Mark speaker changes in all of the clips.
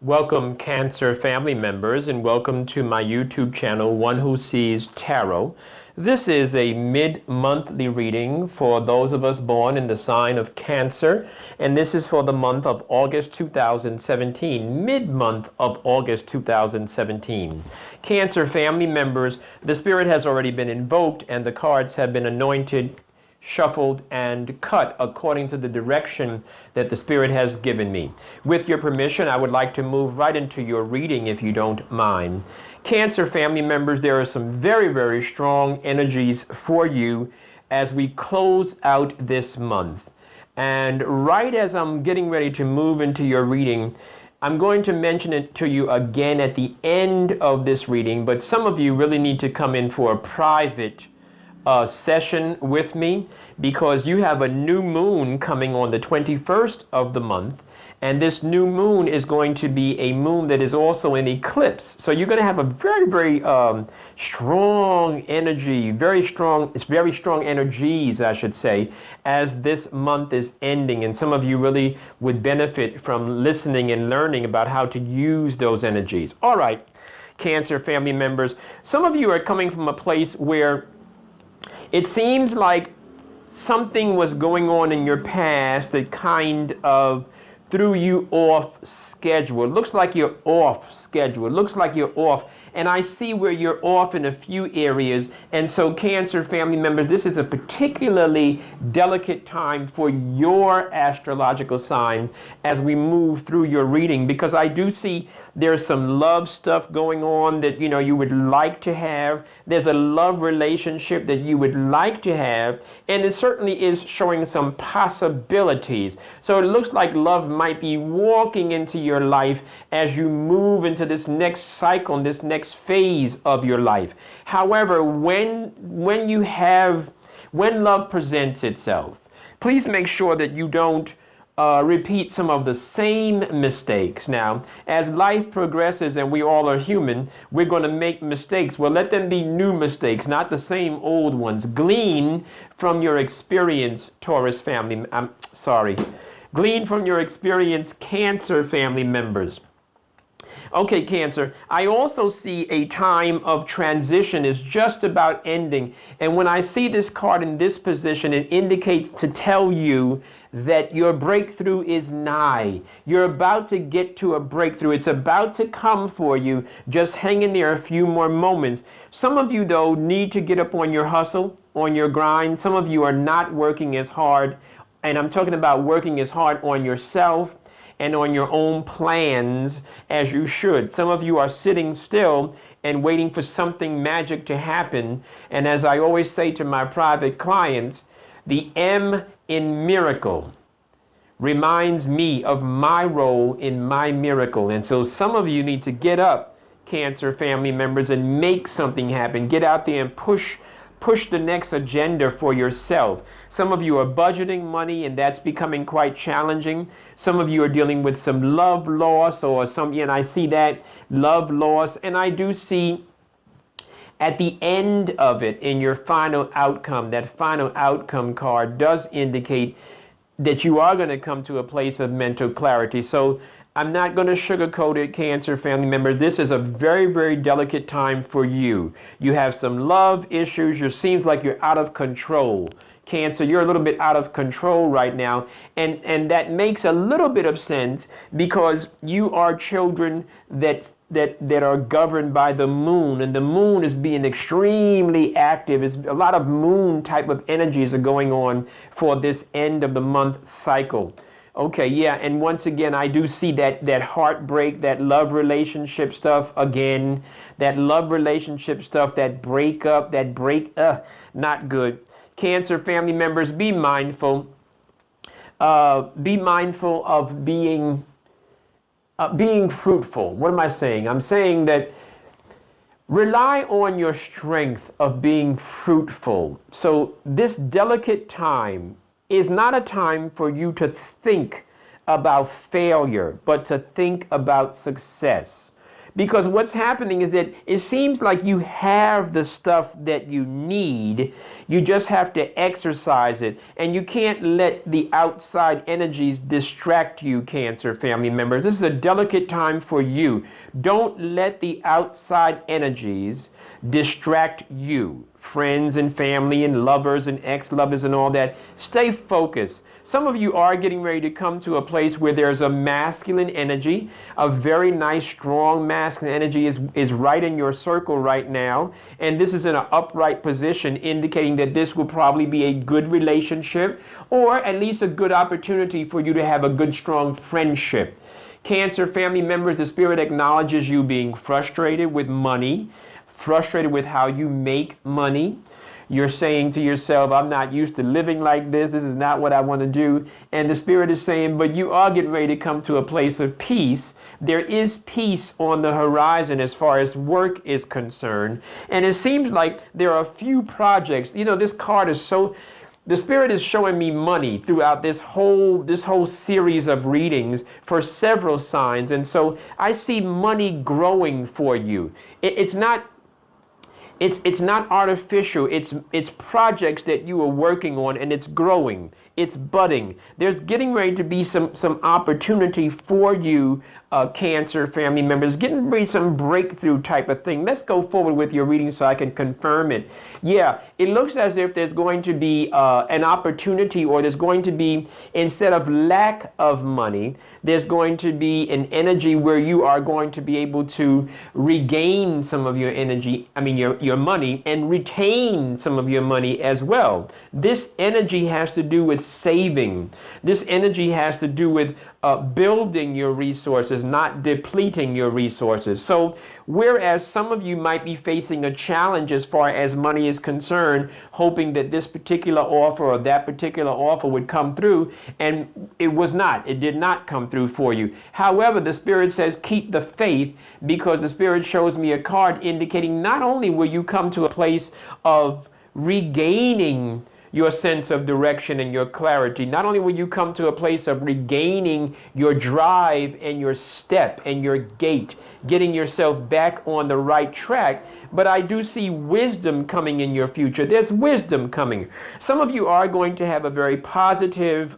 Speaker 1: Welcome, Cancer family members, and welcome to my YouTube channel, One Who Sees Tarot. This is a mid-monthly reading for those of us born in the sign of Cancer, and this is for the month of August 2017, mid-month of August 2017. Cancer family members, the spirit has already been invoked and the cards have been anointed, shuffled, and cut according to the direction that the Spirit has given me. With your permission, I would like to move right into your reading if you don't mind. Cancer family members, there are some very, very strong energies for you as we close out this month. And right as I'm getting ready to move into your reading, I'm going to mention it to you again at the end of this reading, but some of you really need to come in for a private session with me because you have a new moon coming on the 21st of the month, and this new moon is going to be a moon that is also an eclipse. So you're going to have a very, very strong energy, very strong energies, I should say, as this month is ending. And some of you really would benefit from listening and learning about how to use those energies. All right, Cancer family members, some of you are coming from a place where it seems like something was going on in your past that kind of threw you off schedule. It looks like you're off schedule. It looks like you're off. And I see where you're off in a few areas. And so, Cancer family members, this is a particularly delicate time for your astrological sign as we move through your reading, because I do see there's some love stuff going on that you would like to have. There's a love relationship that you would like to have, and it certainly is showing some possibilities. So it looks like love might be walking into your life as you move into this next cycle, this next phase of your life. However, when love presents itself, please make sure that you don't repeat some of the same mistakes. Now, as life progresses and we all are human, we're going to make mistakes. Well, let them be new mistakes, not the same old ones. Glean from your experience, Taurus family. Glean from your experience, Cancer family members. Okay, Cancer, I also see a time of transition is just about ending. And when I see this card in this position, it indicates to tell you that your breakthrough is nigh. You're about to get to a breakthrough. It's about to come for you. Just hang in there a few more moments. Some of you, though, need to get up on your hustle, on your grind. Some of you are not working as hard. And I'm talking about working as hard on yourself and on your own plans as you should. Some of you are sitting still and waiting for something magic to happen. And as I always say to my private clients, the M in miracle reminds me of my role in my miracle. And so some of you need to get up, Cancer family members, and make something happen. Get out there and push the next agenda for yourself. Some of you are budgeting money, and that's becoming quite challenging. Some of you are dealing with some love loss and I see that love loss, and I do see at the end of it in your final outcome, that final outcome card does indicate that you are going to come to a place of mental clarity. So I'm not going to sugarcoat it, Cancer family member. This is a very, very delicate time for you. You have some love issues. It seems like you're out of control. Cancer, you're a little bit out of control right now. And that makes a little bit of sense because you are children that are governed by the moon, and the moon is being extremely active. It's a lot of moon type of energies are going on for this end of the month cycle. Okay, yeah, and once again, I do see that heartbreak, that love relationship stuff again, that love relationship stuff, that breakup, not good. Cancer family members, be mindful. Be mindful of being fruitful. What am I saying? I'm saying that rely on your strength of being fruitful. So this delicate time is not a time for you to think about failure, but to think about success. Because what's happening is that it seems like you have the stuff that you need. You just have to exercise it. And you can't let the outside energies distract you, Cancer family members. This is a delicate time for you. Don't let the outside energies distract you. Friends and family and lovers and ex-lovers and all that. Stay focused. Some of you are getting ready to come to a place where there's a masculine energy. A very nice, strong masculine energy is right in your circle right now. And this is in an upright position, indicating that this will probably be a good relationship, or at least a good opportunity for you to have a good, strong friendship. Cancer family members, the Spirit acknowledges you being frustrated with money, frustrated with how you make money. You're saying to yourself, I'm not used to living like this. This is not what I want to do. And the Spirit is saying, but you are getting ready to come to a place of peace. There is peace on the horizon as far as work is concerned. And it seems like there are a few projects. You know, this card is so... The Spirit is showing me money throughout this whole series of readings for several signs. And so I see money growing for you. It's not artificial. It's projects that you are working on, and it's growing. It's budding. There's getting ready to be some opportunity for you, Cancer family members. Getting ready some breakthrough type of thing. Let's go forward with your reading so I can confirm it. Yeah, it looks as if there's going to be an opportunity, or there's going to be, instead of lack of money, there's going to be an energy where you are going to be able to regain some of your energy, your money, and retain some of your money as well. This energy has to do with saving. This energy has to do with building your resources, not depleting your resources. So whereas some of you might be facing a challenge as far as money is concerned, hoping that this particular offer or that particular offer would come through, and it was not. It did not come through for you. However, the Spirit says keep the faith, because the Spirit shows me a card indicating not only will you come to a place of regaining your sense of direction and your clarity, not only will you come to a place of regaining your drive and your step and your gait, getting yourself back on the right track, but I do see wisdom coming in your future. There's wisdom coming. Some of you are going to have a very positive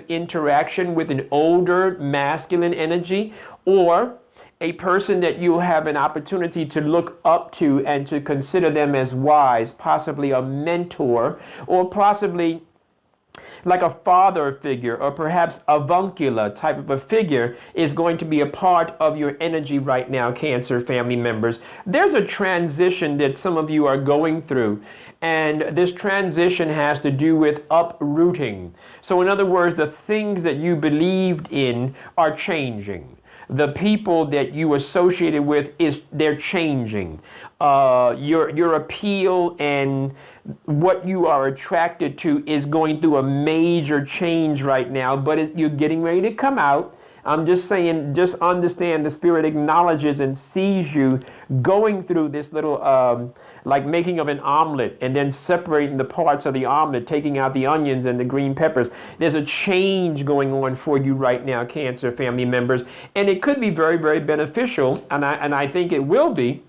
Speaker 1: interaction with an older masculine energy, or a person that you have an opportunity to look up to and to consider them as wise, possibly a mentor, or possibly like a father figure, or perhaps avuncular type of a figure is going to be a part of your energy right now, Cancer family members. There's a transition that some of you are going through, and this transition has to do with uprooting. So in other words, the things that you believed in are changing. The people that you associated with, they're changing. Your appeal and what you are attracted to is going through a major change right now, but you're getting ready to come out. I'm just saying, just understand the Spirit acknowledges and sees you going through this little, like making of an omelet and then separating the parts of the omelet, taking out the onions and the green peppers. There's a change going on for you right now, Cancer family members, and it could be very, very beneficial, and I think it will be.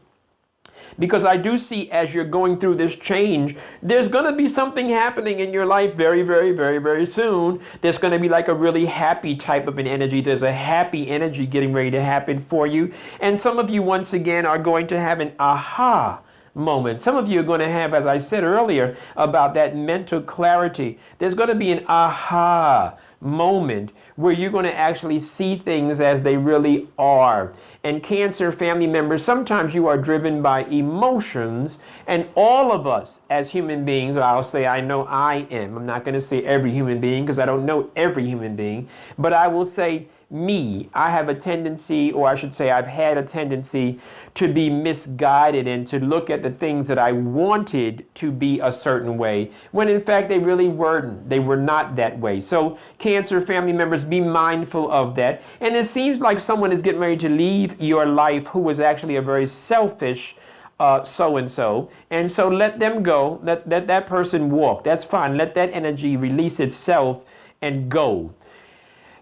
Speaker 1: Because I do see, as you're going through this change, there's going to be something happening in your life very, very, very, very soon. There's going to be like a really happy type of an energy. There's a happy energy getting ready to happen for you. And some of you, once again, are going to have an aha moment. Some of you are going to have, as I said earlier, about that mental clarity. There's going to be an aha moment where you're going to actually see things as they really are. And Cancer family members, sometimes you are driven by emotions, and all of us as human beings, or I'll say I know I am. I'm not going to say every human being because I don't know every human being, but I will say me. I have a tendency, or I should say I've had a tendency to be misguided and to look at the things that I wanted to be a certain way, when in fact they really weren't. They were not that way. So Cancer family members, be mindful of that. And it seems like someone is getting ready to leave your life who was actually a very selfish so-and-so. And so let them go. Let that person walk. That's fine. Let that energy release itself and go.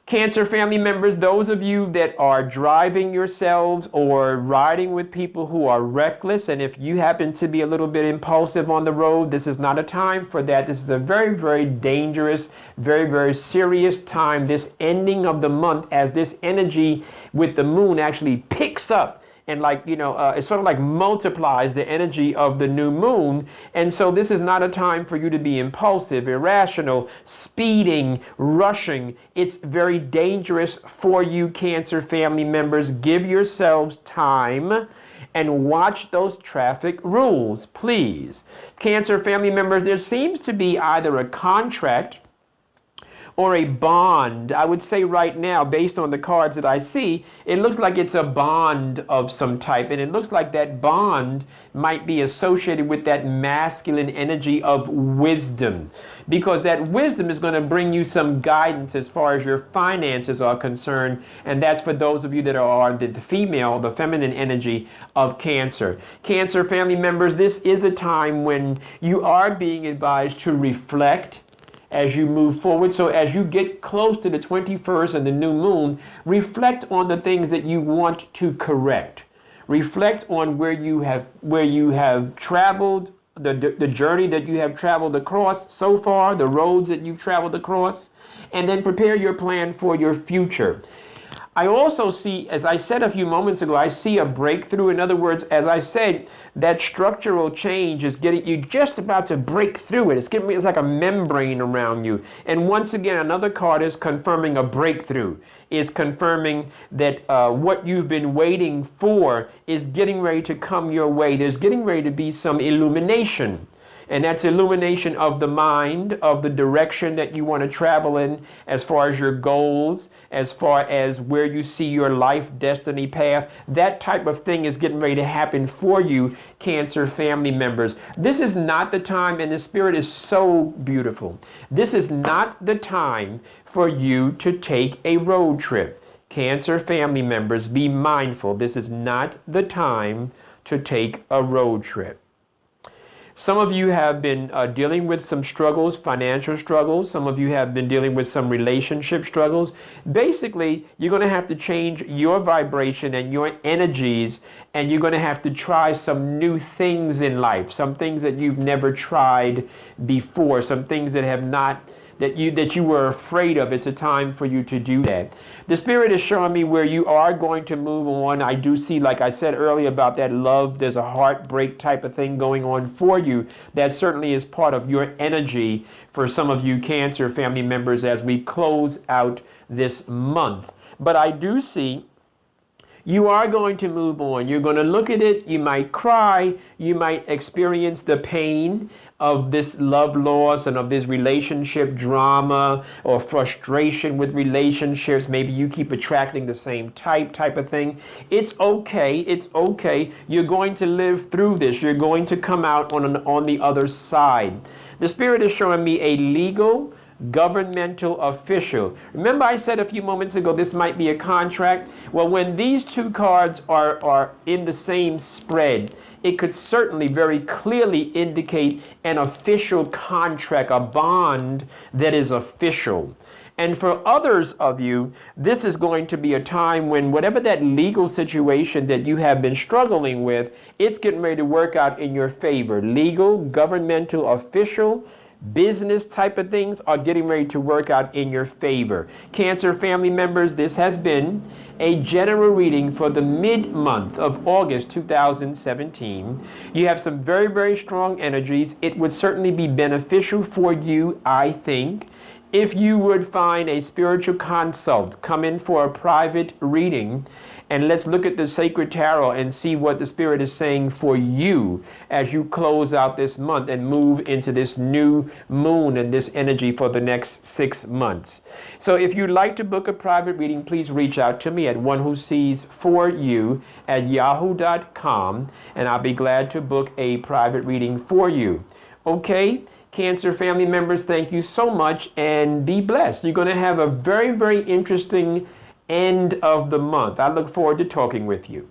Speaker 1: Cancer family members, those of you that are driving yourselves or riding with people who are reckless, and if you happen to be a little bit impulsive on the road, this is not a time for that. This is a very, very dangerous, very, very serious time, this ending of the month, as this energy with the moon actually picks up and it sort of like multiplies the energy of the new moon. And so this is not a time for you to be impulsive, irrational, speeding, rushing. It's very dangerous for you, Cancer family members. Give yourselves time and watch those traffic rules, please. Cancer family members, there seems to be either a contract or a bond. I would say right now, based on the cards that I see, it looks like it's a bond of some type, and it looks like that bond might be associated with that masculine energy of wisdom, because that wisdom is going to bring you some guidance as far as your finances are concerned, and that's for those of you that are the female, the feminine energy of Cancer. Cancer family members, this is a time when you are being advised to reflect as you move forward. So as you get close to the 21st and the new moon, reflect on the things that you want to correct. Reflect on where you have traveled, the journey that you have traveled across so far, the roads that you've traveled across, and then prepare your plan for your future. I also see, as I said a few moments ago, I see a breakthrough. In other words, as I said, that structural change is getting you just about to break through it. It's like a membrane around you. And once again, another card is confirming a breakthrough. It's confirming that what you've been waiting for is getting ready to come your way. There's getting ready to be some illumination. And that's illumination of the mind, of the direction that you want to travel in, as far as your goals, as far as where you see your life destiny path. That type of thing is getting ready to happen for you, Cancer family members. This is not the time, and the spirit is so beautiful. This is not the time for you to take a road trip. Cancer family members, be mindful. This is not the time to take a road trip. Some of you have been dealing with some struggles, financial struggles. Some of you have been dealing with some relationship struggles. Basically, you're going to have to change your vibration and your energies, and you're going to have to try some new things in life, some things that you've never tried before, some things that have not that you were afraid of. It's a time for you to do that. The spirit is showing me where you are going to move on. I do see, like I said earlier about that love, there's a heartbreak type of thing going on for you. That certainly is part of your energy for some of you Cancer family members as we close out this month. But I do see you are going to move on. You're going to look at it. You might cry. You might experience the pain of this love loss and of this relationship drama or frustration with relationships. Maybe you keep attracting the same type of thing. It's okay. It's okay. You're going to live through this. You're going to come out on the other side. The spirit is showing me a legal, governmental official. Remember I said a few moments ago this might be a contract? Well, when these two cards are in the same spread, it could certainly very clearly indicate an official contract, a bond that is official. And for others of you, this is going to be a time when whatever that legal situation that you have been struggling with, it's getting ready to work out in your favor. Legal, governmental, official, business type of things are getting ready to work out in your favor. Cancer family members, this has been a general reading for the mid-month of August 2017. You have some very, very strong energies. It would certainly be beneficial for you, I think, if you would find a spiritual consult, come in for a private reading, and let's look at the Sacred Tarot and see what the Spirit is saying for you as you close out this month and move into this new moon and this energy for the next 6 months. So if you'd like to book a private reading, please reach out to me at onewhosees4you@yahoo.com, and I'll be glad to book a private reading for you. Okay? Cancer family members, thank you so much, and be blessed. You're going to have a very, very interesting end of the month. I look forward to talking with you.